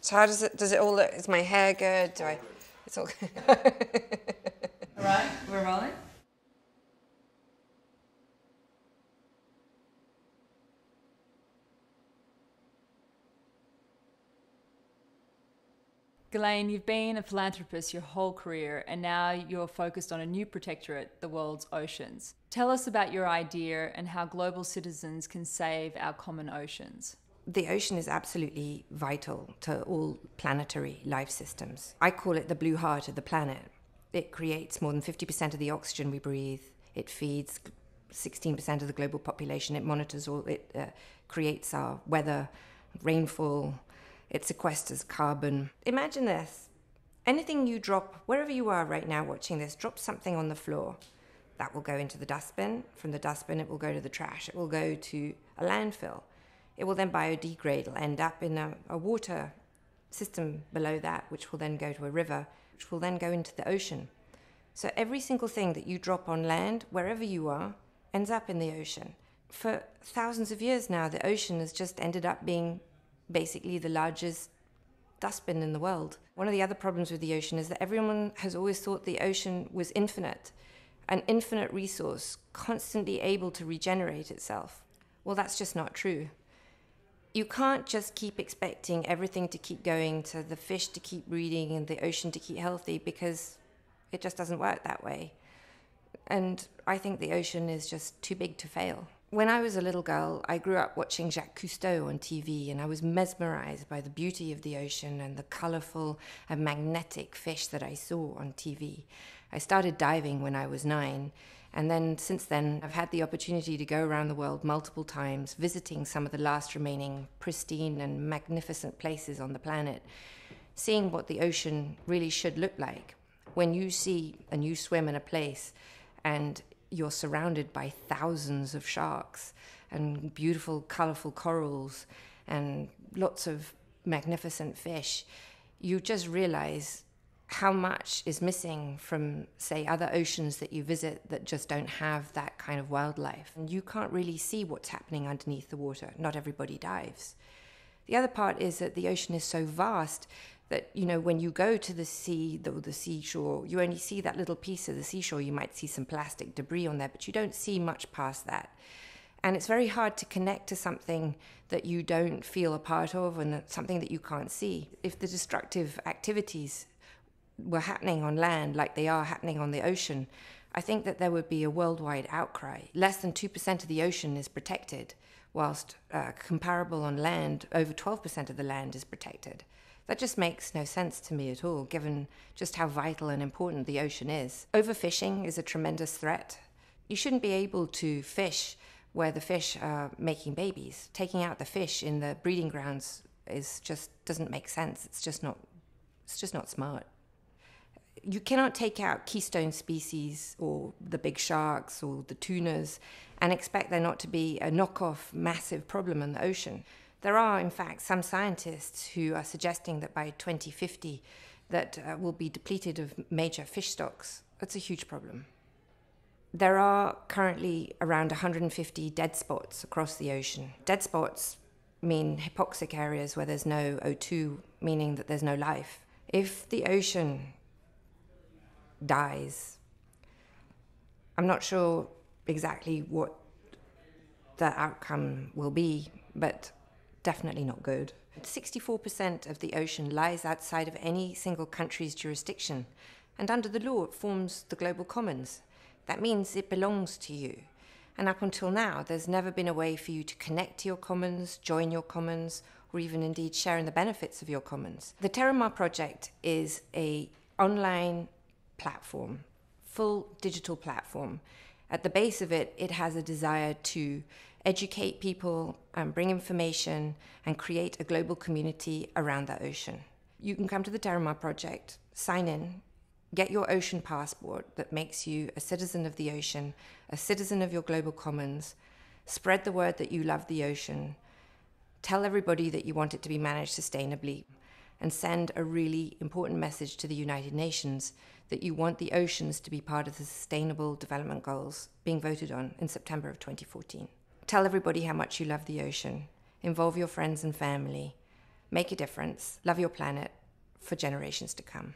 So how does it all look? Is my hair good? Do I, it's all good. All right, we're rolling. Ghislaine, you've been a philanthropist your whole career, and now you're focused on a new protectorate, the world's oceans. Tell us about your idea and how global citizens can save our common oceans. The ocean is absolutely vital to all planetary life systems. I call it the blue heart of the planet. It creates more than 50% of the oxygen we breathe. It feeds 16% of the global population. It monitors all, it creates our weather, rainfall. It sequesters carbon. Imagine this. Anything you drop, wherever you are right now watching this, drop something on the floor. That will go into the dustbin. From the dustbin, it will go to the trash. It will go to a landfill. It will then biodegrade. It'll end up in a water system below that, which will then go to a river, which will then go into the ocean. So every single thing that you drop on land, wherever you are, ends up in the ocean. For thousands of years now, the ocean has just ended up being basically the largest dustbin in the world. One of the other problems with the ocean is that everyone has always thought the ocean was infinite, an infinite resource, constantly able to regenerate itself. Well, that's just not true. You can't just keep expecting everything to keep going, to the fish to keep breeding and the ocean to keep healthy, because it just doesn't work that way. And I think the ocean is just too big to fail. When I was a little girl, I grew up watching Jacques Cousteau on TV, and I was mesmerized by the beauty of the ocean and the colorful and magnetic fish that I saw on TV. I started diving when I was 9, and then since then I've had the opportunity to go around the world multiple times, visiting some of the last remaining pristine and magnificent places on the planet, seeing what the ocean really should look like. When you see and you swim in a place and you're surrounded by thousands of sharks and beautiful, colorful corals and lots of magnificent fish, you just realize how much is missing from, say, other oceans that you visit that just don't have that kind of wildlife. And you can't really see what's happening underneath the water. Not everybody dives. The other part is that the ocean is so vast that, you know, when you go to the sea, the seashore, you only see that little piece of the seashore. You might see some plastic debris on there, but you don't see much past that. And it's very hard to connect to something that you don't feel a part of and something that you can't see. If the destructive activities were happening on land like they are happening on the ocean, I think that there would be a worldwide outcry. Less than 2% of the ocean is protected, whilst comparable on land, over 12% of the land is protected. That just makes no sense to me at all, given just how vital and important the ocean is. Overfishing is a tremendous threat. You shouldn't be able to fish where the fish are making babies. Taking out the fish in the breeding grounds doesn't make sense. It's just not smart. You cannot take out keystone species or the big sharks or the tunas and expect there not to be a knockoff massive problem in the ocean. There are, in fact, some scientists who are suggesting that by 2050 that we'll be depleted of major fish stocks. That's a huge problem. There are currently around 150 dead spots across the ocean. Dead spots mean hypoxic areas where there's no O2, meaning that there's no life. If the ocean dies, I'm not sure exactly what the outcome will be, but definitely not good. 64% of the ocean lies outside of any single country's jurisdiction, and under the law it forms the global commons. That means it belongs to you. And up until now, there's never been a way for you to connect to your commons, join your commons, or even indeed share in the benefits of your commons. The Terramar project is an online platform, full digital platform. At the base of it, it has a desire to educate people and bring information and create a global community around the ocean. You can come to the Terramar project, sign in, get your ocean passport that makes you a citizen of the ocean, a citizen of your global commons, spread the word that you love the ocean, tell everybody that you want it to be managed sustainably, and send a really important message to the United Nations that you want the oceans to be part of the Sustainable Development Goals being voted on in September of 2014. Tell everybody how much you love the ocean. Involve your friends and family. make a difference, love your planet for generations to come.